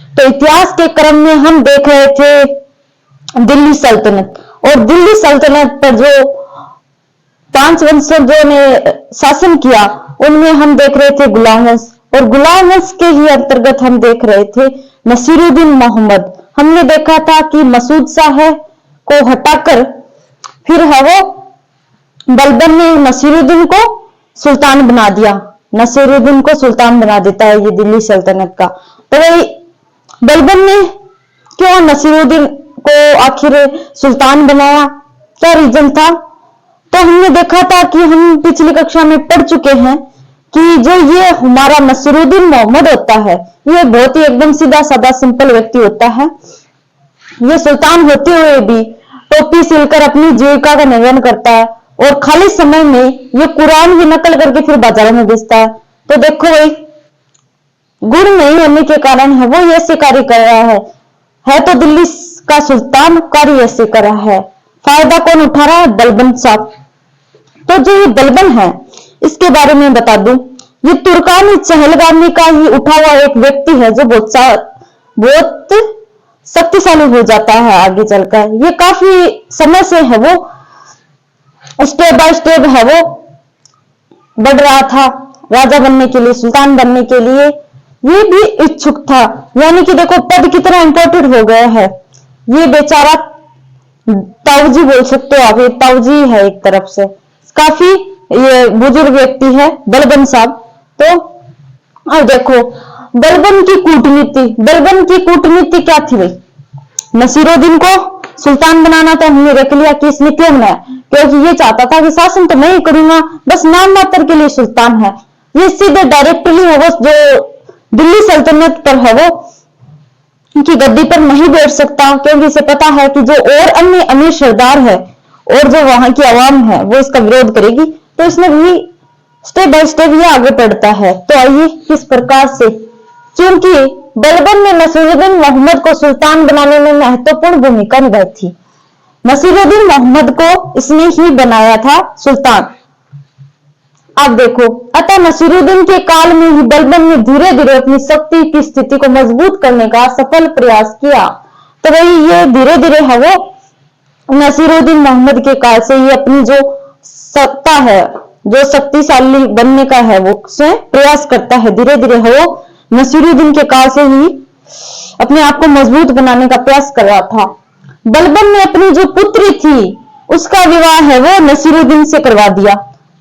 तो इतिहास के क्रम में हम देख रहे थे दिल्ली सल्तनत, और दिल्ली सल्तनत पर जो 5 वंशजों ने शासन किया उनमें हम देख रहे थे गुलाम वंश, और गुलाम वंश के ही अंतर्गत हम देख रहे थे नसीरुद्दीन मोहम्मद। हमने देखा था कि मसूद शाह को हटाकर फिर है वो बलबन ने नसीरुद्दीन को सुल्तान बना दिया, नसीरुद्दीन को सुल्तान बना देता है ये दिल्ली सल्तनत का। तो वही बलबन ने क्यों नसीरुद्दीन को आखिर सुल्तान बनाया, क्या रीजन था? तो हमने देखा था कि हम पिछली कक्षा में पढ़ चुके हैं कि जो ये हमारा नसीरुद्दीन मोहम्मद होता है ये बहुत ही एकदम सीधा साधा सिंपल व्यक्ति होता है। ये सुल्तान होते हुए भी टोपी सिलकर अपनी जीविका का निर्वहन करता है, और खाली समय में ये कुरान की नकल करके फिर बाजारों में बेचता है। तो देखो भाई, गुण नहीं होने के कारण है वो ऐसे कार्य कर रहा है तो दिल्ली का सुल्तान कार्य ऐसे कर रहा है। फायदा कौन उठा रहा है? बलबन साहब। तो जो ये बलबन है इसके बारे में बता दूं, ये तुर्कानी चहलगामी का ही उठा हुआ एक व्यक्ति है जो बहुत शक्तिशाली हो जाता है आगे चलकर। ये काफी समय से है वो स्टेप बाय स्टेप है वो बढ़ रहा था राजा बनने के लिए, सुल्तान बनने के लिए ये भी इच्छुक था। यानी कि देखो पद कितना इंपॉर्टेंट हो गया है। ये बेचारा ताऊजी बोल सकते हो आप, ये ताऊजी है एक तरफ से, काफी ये बुजुर्ग व्यक्ति है बलबन साहब। तो अब देखो बलबन की कूटनीति क्या थी भाई? नसीरुद्दीन को सुल्तान बनाना तो हमने रख लिया कि इसने क्यों बनाया, क्योंकि ये चाहता था कि शासन तो मैं ही करूंगा, बस नाम मात्र के लिए सुल्तान है। ये सीधे डायरेक्टली है वो जो दिल्ली सल्तनत पर है वो की गद्दी पर नहीं बैठ सकता, क्योंकि इसे पता है कि जो और अन्य अमीर सरदार है और जो वहां की आवाम है वो इसका विरोध करेगी। तो इसमें भी स्टेप बाय स्टेप ये आगे बढ़ता है। तो आइए किस प्रकार से, क्योंकि बलबन ने नसीरुद्दीन मोहम्मद को सुल्तान बनाने में महत्वपूर्ण भूमिका निभाई थी। नसीरुद्दीन मोहम्मद को इसने ही बनाया था सुल्तान। अब देखो, अतः नसीरुद्दीन के काल में ही बलबन ने धीरे धीरे अपनी शक्ति की स्थिति को मजबूत करने का सफल प्रयास किया। तो वही ये धीरे धीरे है वो नसीरुद्दीन मोहम्मद के काल से ही अपनी जो सत्ता है, जो शक्तिशाली बनने का है वो उसमें प्रयास करता है। धीरे धीरे है वो नसीरुद्दीन के काल से ही अपने आप को मजबूत बनाने का प्रयास कर रहा था। बलबन ने अपनी जो पुत्री थी उसका विवाह है वो नसीरुद्दीन से करवा दिया।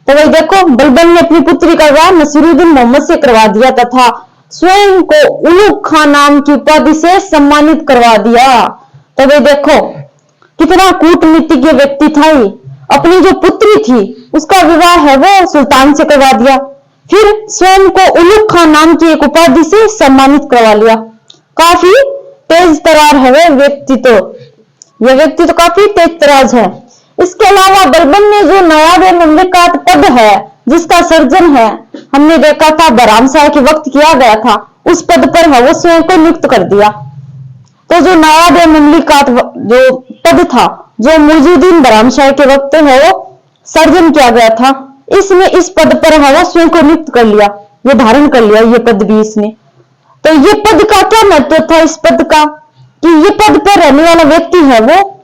तो भाई देखो, बलबन ने अपनी पुत्री का विवाह नसीरुद्दीन मोहम्मद से करवा दिया तथा स्वयं को उलूग खान नाम की उपाधि से सम्मानित करवा दिया। तो भाई देखो कितना कूटनीतिज्ञ व्यक्ति था ये। अपनी जो पुत्री थी उसका विवाह है वो सुल्तान से करवा दिया, फिर स्वयं को उलूग खान नाम की एक उपाधि से सम्मानित करवा लिया। काफी तेज तरार है वो व्यक्ति, तो यह व्यक्ति तो काफी तेज तराज है। इसके अलावा बलबन ने जो नायब मुमलिकात पद है जिसका सर्जन है हमने देखा था बहराम शाह के वक्त किया गया था, उस पद पर है वो स्वयं को नियुक्त कर दिया। तो जो नायब मुमलिकात जो पद था जो मुइजुद्दीन बहराम शाह के वक्त है वो सर्जन किया गया था, इसने इस पद पर है वो स्वयं को नियुक्त कर लिया, ये धारण कर लिया ये पद भी इसने। तो ये पद का क्या महत्व था इस पद का, कि ये पद पर रहने वाला व्यक्ति है वो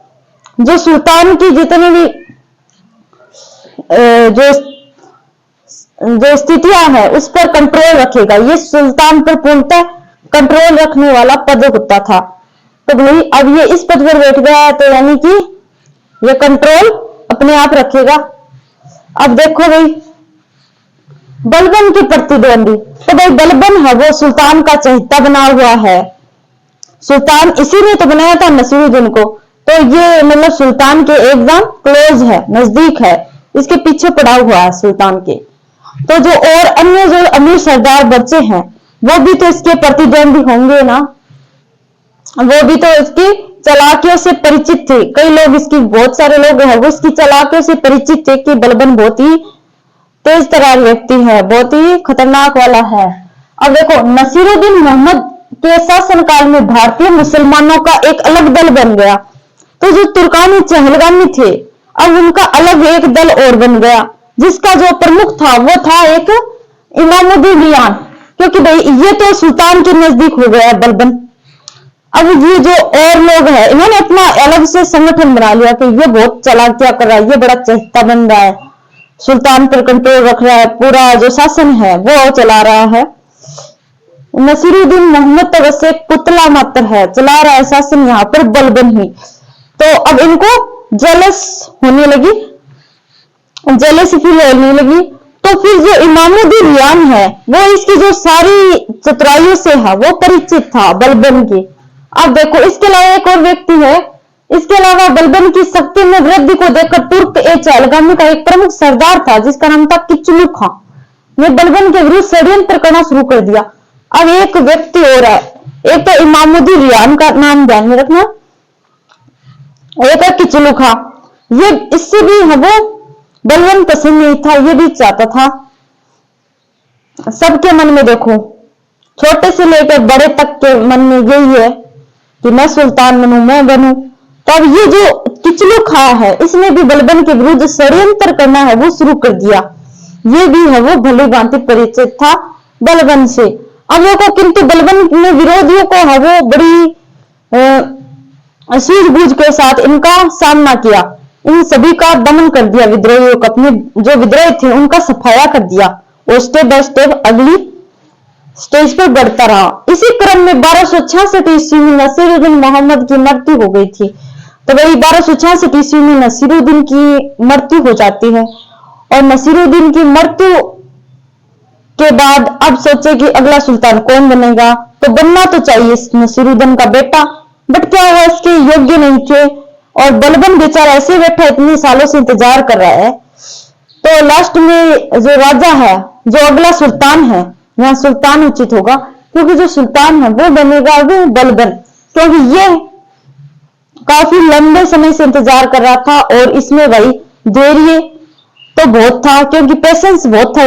जो सुल्तान की जितनी भी जो स्थितियां है उस पर कंट्रोल रखेगा। ये सुल्तान पर पूर्णतः कंट्रोल रखने वाला पद होता था। तो भाई अब ये इस पद पर बैठ गया है तो यानी कि ये कंट्रोल अपने आप रखेगा। अब देखो भाई बलबन के प्रतिद्वंदी, तो भाई बलबन है वो सुल्तान का चहेता बना हुआ है। सुल्तान इसी ने तो बनाया था नसीरुद्दीन को, तो ये मतलब सुल्तान के एकदम क्लोज है, नजदीक है, इसके पीछे पड़ा हुआ है सुल्तान के। तो जो और अन्य जो अमीर सरदार बच्चे हैं वो भी तो इसके प्रतिद्वंदी होंगे ना, वो भी तो इसकी चालाकियों से परिचित थे। कई लोग इसकी, बहुत सारे लोग हैं वो इसकी चालाकियों से परिचित थे कि बलबन बहुत ही तेज तरार व्यक्ति है, बहुत ही खतरनाक वाला है। अब देखो नसीरुद्दीन मोहम्मद के शासनकाल में भारतीय मुसलमानों का एक अलग दल बन गया। तो जो तुर्कानी चहलगामी थे अब उनका अलग एक दल और बन गया, जिसका जो प्रमुख था वो था एक इमामुद्दीन, क्योंकि भाई ये तो सुल्तान के नजदीक हो गया बलबन। अब ये जो और लोग हैं, इन्होंने अपना अलग से संगठन बना लिया कि ये बहुत चालाकियां कर रहा है, ये बड़ा चहेता बन रहा है, सुल्तान पर कंट्रोल रख रहा है, पूरा जो शासन है वो चला रहा है। नसीरुद्दीन मोहम्मद तो बस एक पुतला मात्र है, चला रहा है शासन यहाँ पर बलबन ही। तो अब इनको जेलस होने लगी, जेलसी फील होने लगी। तो फिर जो इमामुद्दीन रियान है वो इसकी जो सारी चतुराइयों से है वो परिचित था बलबन की। अब देखो इसके अलावा एक और व्यक्ति है, इसके अलावा बलबन की शक्ति में वृद्धि को देखकर तुर्क ए चहलगामी का एक प्रमुख सरदार था जिसका नाम था किचलू खां ने बलबन के विरुद्ध षड्यंत्र करना शुरू कर दिया। अब एक व्यक्ति और है, एक तो इमामुद्दीन रियान का नाम ध्यान में रखना, एक है किचलू खां। ये इससे भी है वो बलबन पसंद नहीं था, ये भी चाहता था। सबके मन में देखो, छोटे से लेकर बड़े तक के मन में यही है कि मैं सुल्तान बनूं, मैं बनूं। तो अब ये जो किचलू खां है इसने भी बलबन के विरुद्ध षड्यंत्र करना है वो शुरू कर दिया। ये भी है वो भली भांति परिचित था बलबन से। अब देखो किंतु बलबन ने विरोधियों को है वो बड़ी सूझबूझ के साथ इनका सामना किया, इन सभी का दमन कर दिया, विद्रोहियों को, अपने जो विद्रोही थे उनका सफाया कर दिया और स्टेप बाय स्टेप अगली स्टेज पर बढ़ता रहा। इसी क्रम में 1266 ईस्वी में नसीरुद्दीन मोहम्मद की मृत्यु हो गई थी। तो वही 1266 ईस्वी में नसीरुद्दीन की मृत्यु हो जाती है और नसीरुद्दीन की मृत्यु के बाद अब सोचे कि अगला सुल्तान कौन बनेगा, तो बनना तो चाहिए नसीरुद्दीन का बेटा, बट क्या हुआ इसके योग्य नहीं थे और बलबन बेचारा ऐसे बैठा इतने सालों से इंतजार कर रहा है। तो लास्ट में जो राजा है, जो अगला सुल्तान है, यहाँ सुल्तान उचित होगा क्योंकि जो सुल्तान है वो बनेगा वो बलबन, क्योंकि ये काफी लंबे समय से इंतजार कर रहा था और इसमें भाई धैर्य तो बहुत था, क्योंकि पेशेंस बहुत था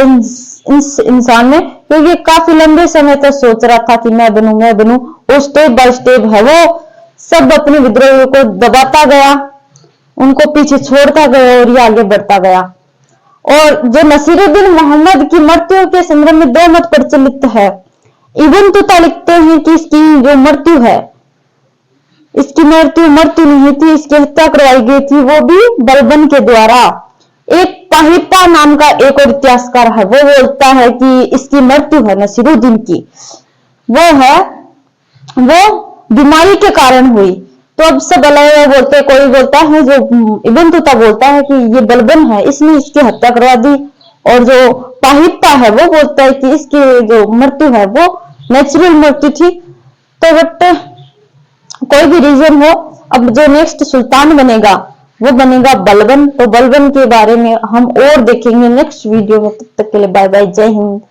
इंसान में, क्योंकि काफी लंबे समय तक सोच रहा था कि मैं बनूं और स्टेप बाय स्टेप है वो सब अपने विद्रोहियों को दबाता गया, उनको पीछे छोड़ता गया और ये आगे बढ़ता गया। और जो नसीरुद्दीन मोहम्मद की मृत्यु के संदर्भ में दो मत प्रचलित है। इब्न तुता लिखते हैं कि इसकी जो मृत्यु है, इसकी मृत्यु नहीं थी, इसकी हत्या करवाई गई थी, वो भी बलबन के द्वारा। एक पाहिपा नाम का एक और इतिहासकार है, वो बोलता है कि इसकी मृत्यु है नसीरुद्दीन की, वो बीमारी के कारण हुई। तो अब सब अलग बोलते, कोई बोलता है, जो इब्न तुता बोलता है कि ये बलबन है, इसने इसकी हत्या करवा दी, और जो पाहिपा है वो बोलता है कि इसकी जो मृत्यु है वो नेचुरल मृत्यु थी। तो बट कोई भी रीजन हो, अब जो नेक्स्ट सुल्तान बनेगा वो बनेगा बलबन। तो बलबन के बारे में हम और देखेंगे नेक्स्ट वीडियो में। तब तक के लिए बाय बाय, जय हिंद।